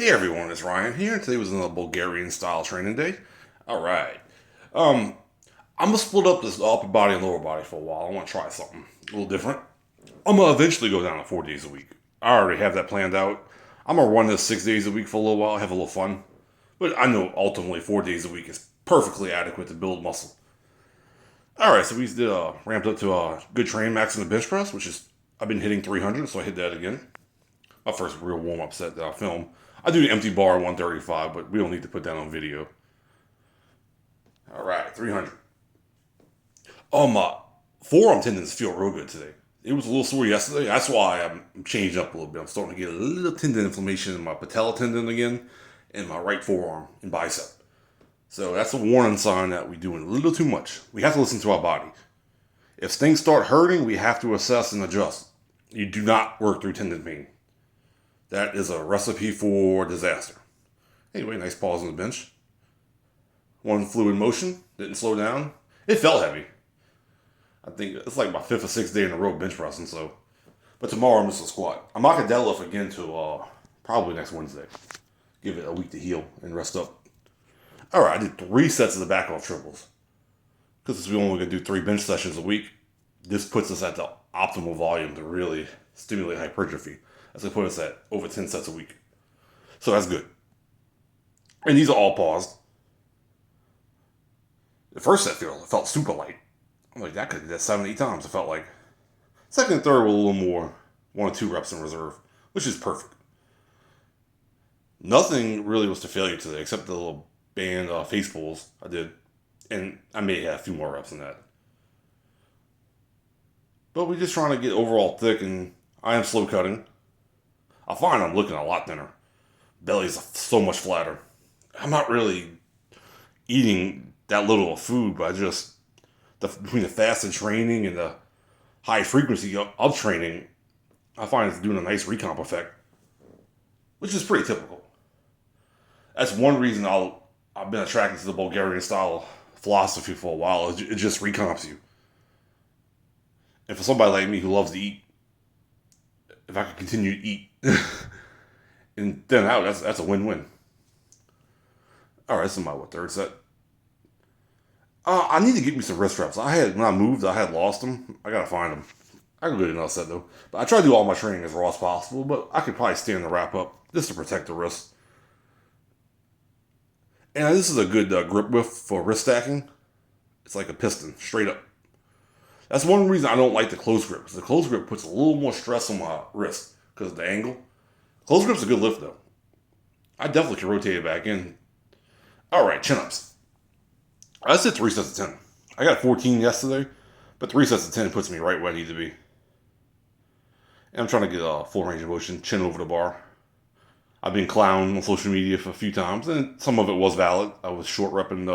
Hey everyone, it's Ryan here, and today was another Bulgarian style training day. Alright. Um, I'm gonna split up this upper body and lower body for a while. I wanna try something a little different. I'm gonna eventually go down to 4 days a week. I already have that planned out. I'm gonna run this 6 days a week for a little while, have a little fun. But I know ultimately 4 days a week is perfectly adequate to build muscle. Alright, so we did ramped up to a good train max in the bench press, which is I've been hitting 300, so I hit that again. My first real warm up set that I film. I do the empty bar 135, but we don't need to put that on video. All right, 300. Oh, my forearm tendons feel real good today. It was a little sore yesterday. That's why I'm changing up a little bit. I'm starting to get a little tendon inflammation in my patella tendon again, and my right forearm and bicep. So that's a warning sign that we're doing a little too much. We have to listen to our body. If things start hurting, we have to assess and adjust. You do not work through tendon pain. That is a recipe for disaster. Anyway, nice pause on the bench. One fluid motion, didn't slow down. It felt heavy. I think it's like my fifth or sixth day in a row bench pressing, so. But tomorrow I'm just a squat. I'm not gonna deadlift again till probably next Wednesday. Give it a week to heal and rest up. Alright, I did 3 sets of the back off triples. Because we only gonna do 3 bench sessions a week, this puts us at the optimal volume to really stimulate hypertrophy. That's gonna put us at over 10 sets a week. So that's good. And these are all paused. The first set felt super light. I'm like, that could do that 7, 8 times, it felt like. Second and third were a little more, 1 or 2 reps in reserve, which is perfect. Nothing really was to failure today, except the little band face pulls I did. And I may have a few more reps than that. But we're just trying to get overall thick, and I am slow cutting. I find I'm looking a lot thinner. Belly's so much flatter. I'm not really eating that little of food, but I just between the fasted training and the high frequency of training, I find it's doing a nice recomp effect, which is pretty typical. That's one reason I've been attracted to the Bulgarian style philosophy for a while. It just recomps you. And for somebody like me who loves to eat, if I could continue to eat and thin out, that's a win-win. All right, this is my third set. I need to get me some wrist reps. When I moved, I had lost them. I gotta find them. I can go to another set though. But I try to do all my training as raw as possible. But I could probably stand the wrap up just to protect the wrist. And this is a good grip width for wrist stacking. It's like a piston, straight up. That's one reason I don't like the close grip. Because the close grip puts a little more stress on my wrist because of the angle. Close grip's a good lift though. I definitely can rotate it back in. All right, chin ups. I did 3 sets of 10. I got 14 yesterday, but 3 sets of 10 puts me right where I need to be. And I'm trying to get a full range of motion, chin over the bar. I've been clowned on social media for a few times, and some of it was valid. I was short repping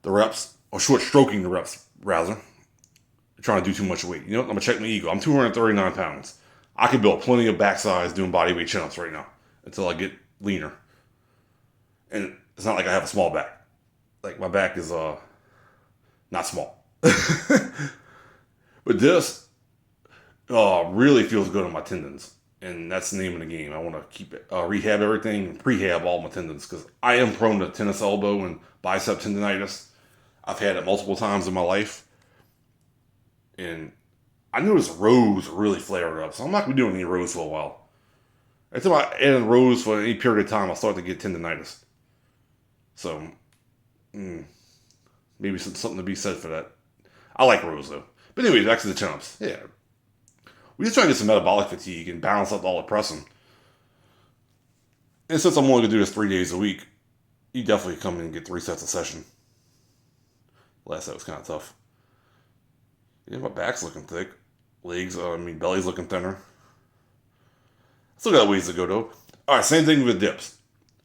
the reps, or short stroking the reps, rather. Trying to do too much weight. You know what? I'm going to check my ego. I'm 239 pounds. I can build plenty of back size doing body weight chin ups right now until I get leaner. And it's not like I have a small back. Like my back is not small. But this really feels good on my tendons. And that's the name of the game. I want to keep it, rehab everything, and prehab all my tendons because I am prone to tennis elbow and bicep tendonitis. I've had it multiple times in my life. And I noticed rows really flared up. So I'm not going to be doing any rows for a while. Every time I add in rows for any period of time, I'll start to get tendonitis. So, maybe something to be said for that. I like rows though. But anyways, back to the chin-ups. Yeah. We just try to get some metabolic fatigue and balance out all the pressing. And since I'm only going to do this 3 days a week, you definitely come in and get 3 sets a session. Last set was kind of tough. Yeah, my back's looking thick. Belly's looking thinner. Still got ways to go though. Alright, same thing with dips.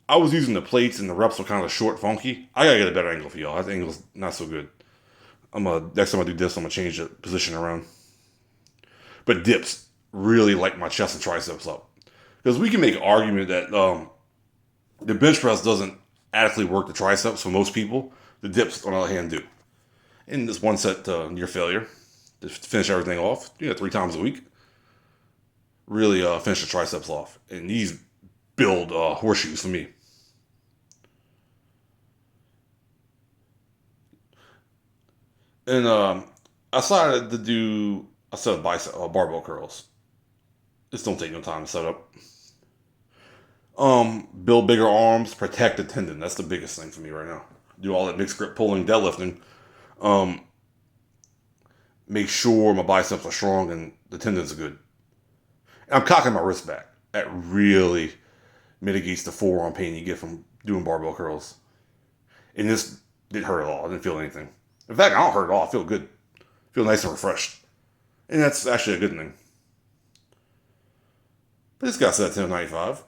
I was using the plates and the reps were kind of short, funky. I gotta get a better angle for y'all. That angle's not so good. Next time I do dips, I'm gonna change the position around. But dips really light my chest and triceps up. Because we can make an argument that the bench press doesn't adequately work the triceps for most people. The dips, on the other hand, do. In this one set near failure, to finish everything off, 3 times a week. Really finish the triceps off. And these build horseshoes for me. And I decided to do a set of bicep barbell curls. This don't take no time to set up. Build bigger arms, protect the tendon. That's the biggest thing for me right now. Do all that mixed grip pulling, deadlifting. Um, Make sure my biceps are strong and the tendons are good. And I'm cocking my wrist back. That really mitigates the forearm pain you get from doing barbell curls. And this didn't hurt at all. I didn't feel anything. In fact, I don't hurt at all. I feel good. I feel nice and refreshed. And that's actually a good thing. But this got set at 1095.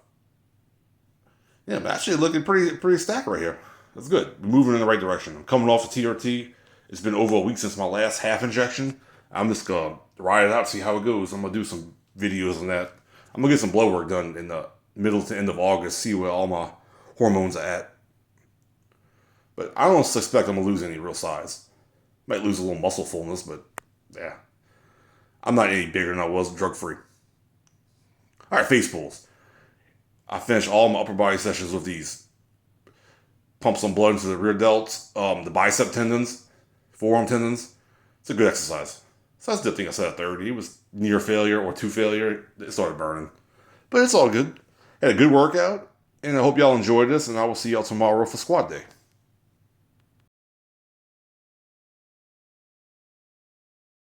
Yeah, I'm actually looking pretty stacked right here. That's good. We're moving in the right direction. I'm coming off a TRT. It's been over a week since my last half injection. I'm just gonna ride it out, see how it goes. I'm gonna do some videos on that. I'm gonna get some blood work done in the middle to end of August, see where all my hormones are at. But I don't suspect I'm gonna lose any real size. Might lose a little muscle fullness, but yeah. I'm not any bigger than I was drug free. Alright, face pulls. I finished all my upper body sessions with these. Pump some blood into the rear delts, the bicep tendons, forearm tendons. It's a good exercise. So that's the thing I said at 30. It was near failure or to failure. It started burning. But it's all good. Had a good workout, and I hope y'all enjoyed this, and I will see y'all tomorrow for squat day.